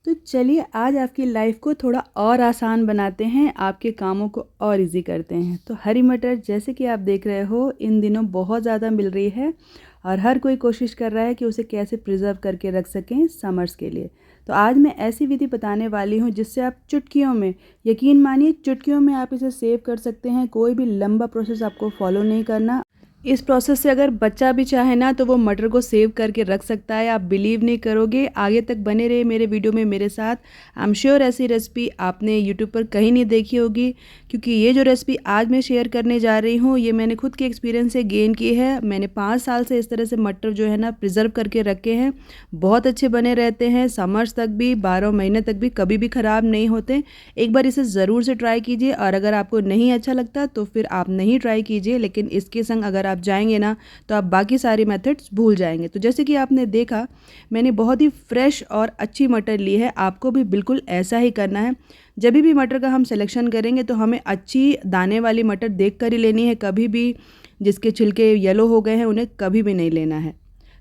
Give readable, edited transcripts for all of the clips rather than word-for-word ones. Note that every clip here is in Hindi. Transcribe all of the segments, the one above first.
तो चलिए आज आपकी लाइफ को थोड़ा और आसान बनाते हैं, आपके कामों को और इजी करते हैं। तो हरी मटर जैसे कि आप देख रहे हो इन दिनों बहुत ज़्यादा मिल रही है और हर कोई कोशिश कर रहा है कि उसे कैसे प्रिजर्व करके रख सकें समर्स के लिए। तो आज मैं ऐसी विधि बताने वाली हूँ जिससे आप चुटकियों में, यकीन मानिए चुटकियों में आप इसे सेव कर सकते हैं। कोई भी लंबा प्रोसेस आपको फॉलो नहीं करना। इस प्रोसेस से अगर बच्चा भी चाहे ना तो वो मटर को सेव करके रख सकता है। आप बिलीव नहीं करोगे, आगे तक बने रहे मेरे वीडियो में मेरे साथ। आई एम श्योर ऐसी रेसिपी आपने यूट्यूब पर कहीं नहीं देखी होगी, क्योंकि ये जो रेसिपी आज मैं शेयर करने जा रही हूँ ये मैंने खुद के एक्सपीरियंस से गेन की है। मैंने 5 साल से इस तरह से मटर जो है ना प्रिजर्व करके रखे हैं, बहुत अच्छे बने रहते हैं। समर्स तक भी, 12 महीने तक भी कभी भी ख़राब नहीं होते। एक बार इसे ज़रूर से ट्राई कीजिए और अगर आपको नहीं अच्छा लगता तो फिर आप नहीं ट्राई कीजिए, लेकिन इसके संग अगर आप जाएंगे ना तो आप बाकी सारे मेथड्स भूल जाएंगे। तो जैसे कि आपने देखा मैंने बहुत ही फ्रेश और अच्छी मटर ली है, आपको भी बिल्कुल ऐसा ही करना है। जब भी मटर का हम सिलेक्शन करेंगे तो हमें अच्छी दाने वाली मटर देख कर ही लेनी है, कभी भी जिसके छिलके येलो हो गए हैं उन्हें कभी भी नहीं लेना है।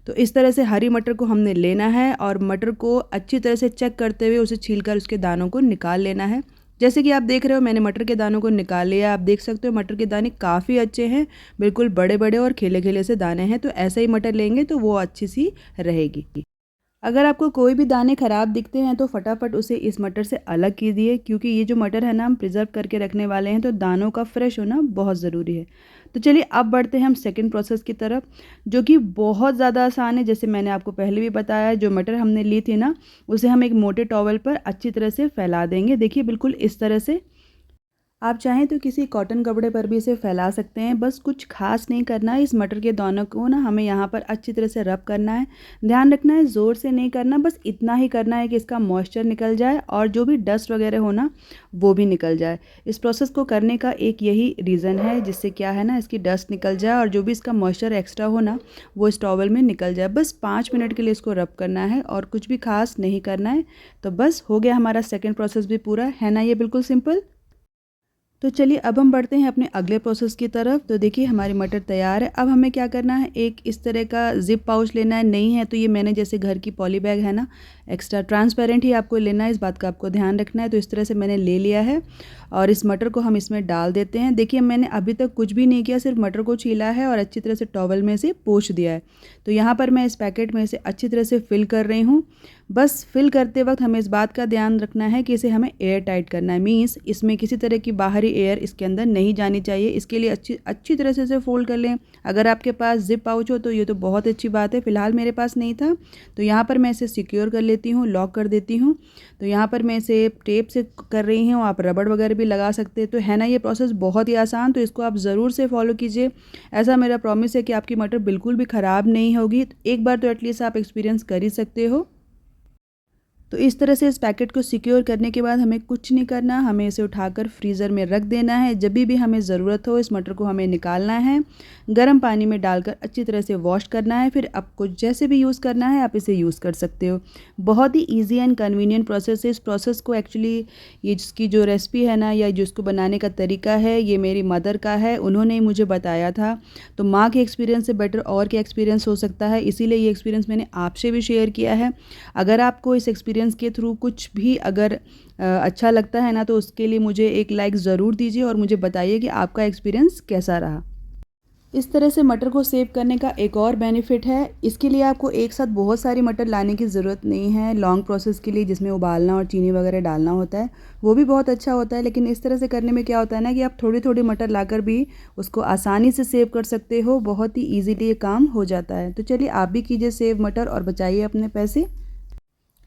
तो इस तरह से हरी मटर को हमने लेना है और मटर को अच्छी तरह से चेक करते हुए उसे छीलकर उसके दानों को निकाल लेना है। जैसे कि आप देख रहे हो मैंने मटर के दानों को निकाल लिया। आप देख सकते हो मटर के दाने काफ़ी अच्छे हैं, बिल्कुल बड़े बड़े और खेले खेले से दाने हैं। तो ऐसे ही मटर लेंगे तो वो अच्छी सी रहेगी। अगर आपको कोई भी दाने ख़राब दिखते हैं तो फटाफट उसे इस मटर से अलग कीजिए, क्योंकि ये जो मटर है ना हम प्रिजर्व करके रखने वाले हैं तो दानों का फ्रेश होना बहुत ज़रूरी है। तो चलिए अब बढ़ते हैं हम सेकंड प्रोसेस की तरफ, जो कि बहुत ज़्यादा आसान है। जैसे मैंने आपको पहले भी बताया, जो मटर हमने ली थी ना उसे हम एक मोटे टॉवल पर अच्छी तरह से फैला देंगे। देखिए बिल्कुल इस तरह से। आप चाहें तो किसी कॉटन कपड़े पर भी इसे फैला सकते हैं। बस कुछ खास नहीं करना है, इस मटर के दानों को ना हमें यहाँ पर अच्छी तरह से रब करना है। ध्यान रखना है ज़ोर से नहीं करना, बस इतना ही करना है कि इसका मॉइस्चर निकल जाए और जो भी डस्ट वगैरह हो ना वो भी निकल जाए। इस प्रोसेस को करने का एक यही रीज़न है, जिससे क्या है ना इसकी डस्ट निकल जाए और जो भी इसका मॉइस्चर एक्स्ट्रा हो ना वो इस टॉवल में निकल जाए। बस 5 मिनट के लिए इसको रब करना है और कुछ भी खास नहीं करना है। तो बस हो गया हमारा सेकेंड प्रोसेस भी पूरा, है ना ये बिल्कुल सिंपल। तो चलिए अब हम बढ़ते हैं अपने अगले प्रोसेस की तरफ। तो देखिए हमारी मटर तैयार है। अब हमें क्या करना है, एक इस तरह का जिप पाउच लेना है। नहीं है तो ये मैंने जैसे घर की पॉली बैग है ना एक्स्ट्रा ट्रांसपेरेंट ही आपको लेना है, इस बात का आपको ध्यान रखना है। तो इस तरह से मैंने ले लिया है और इस मटर को हम इसमें डाल देते हैं। देखिए मैंने अभी तक कुछ भी नहीं किया, सिर्फ मटर को छीला है और अच्छी तरह से टॉवल में से पोंछ दिया है। तो यहाँ पर मैं इस पैकेट में से अच्छी तरह से फिल कर रही हूँ। बस फिल करते वक्त हमें इस बात का ध्यान रखना है कि इसे हमें एयर टाइट करना है, मीन्स इसमें किसी तरह की बाहरी एयर इसके अंदर नहीं जानी चाहिए। इसके लिए अच्छी तरह से इसे फोल्ड कर लें। अगर आपके पास जिप पाउच हो तो ये तो बहुत अच्छी बात है, फिलहाल मेरे पास नहीं था। तो यहाँ पर मैं इसे सिक्योर कर लेती हूँ, लॉक कर देती हूँ। तो यहाँ पर मैं इसे टेप से कर रही हूँ, आप रबड़ वगैरह भी लगा सकते हैं। तो है ना ये प्रोसेस बहुत ही आसान, तो इसको आप ज़रूर से फॉलो कीजिए। ऐसा मेरा प्रॉमिस है कि आपकी मटर बिल्कुल भी ख़राब नहीं होगी। एक बार तो एटलीस्ट आप एक्सपीरियंस कर ही सकते हो। तो इस तरह से इस पैकेट को सिक्योर करने के बाद हमें कुछ नहीं करना, हमें इसे उठाकर फ्रीज़र में रख देना है। जब भी हमें ज़रूरत हो इस मटर को हमें निकालना है, गर्म पानी में डालकर अच्छी तरह से वॉश करना है। फिर आपको जैसे भी यूज़ करना है आप इसे यूज़ कर सकते हो। बहुत ही ईजी एंड कन्वीनियंट प्रोसेस है। इस प्रोसेस को एक्चुअली ये जिसकी जो रेसिपी है ना या जिसको बनाने का तरीका है ये मेरी मदर का है, उन्होंने ही मुझे बताया था। तो माँ के एक्सपीरियंस से बेटर और क्या एक्सपीरियंस हो सकता है, इसीलिए ये एक्सपीरियंस मैंने आपसे भी शेयर किया है। अगर आपको इस एक्सपीरियंस के थ्रू कुछ भी अगर अच्छा लगता है ना तो उसके लिए मुझे एक लाइक ज़रूर दीजिए और मुझे बताइए कि आपका एक्सपीरियंस कैसा रहा। इस तरह से मटर को सेव करने का एक और बेनिफिट है, इसके लिए आपको एक साथ बहुत सारी मटर लाने की ज़रूरत नहीं है। लॉन्ग प्रोसेस के लिए जिसमें उबालना और चीनी वगैरह डालना होता है वो भी बहुत अच्छा होता है, लेकिन इस तरह से करने में क्या होता है ना कि आप थोड़ी थोड़ी मटर लाकर भी उसको आसानी से सेव कर सकते हो। बहुत ही ईजीली ये काम हो जाता है। तो चलिए आप भी कीजिए सेव मटर और बचाइए अपने पैसे।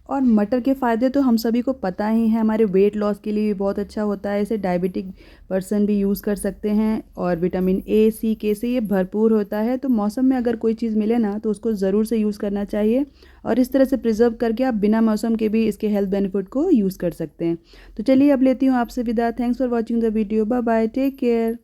और मटर के फ़ायदे तो हम सभी को पता ही है, हमारे वेट लॉस के लिए भी बहुत अच्छा होता है। इसे डायबिटिक पर्सन भी यूज़ कर सकते हैं और विटामिन ए सी के से ये भरपूर होता है। तो मौसम में अगर कोई चीज़ मिले ना तो उसको ज़रूर से यूज़ करना चाहिए और इस तरह से प्रिजर्व करके आप बिना मौसम के भी इसके हेल्थ बेनिफिट को यूज़ कर सकते हैं। तो चलिए अब लेती हूँ आपसे विदा। Thanks for watching the video. Bye bye, take care.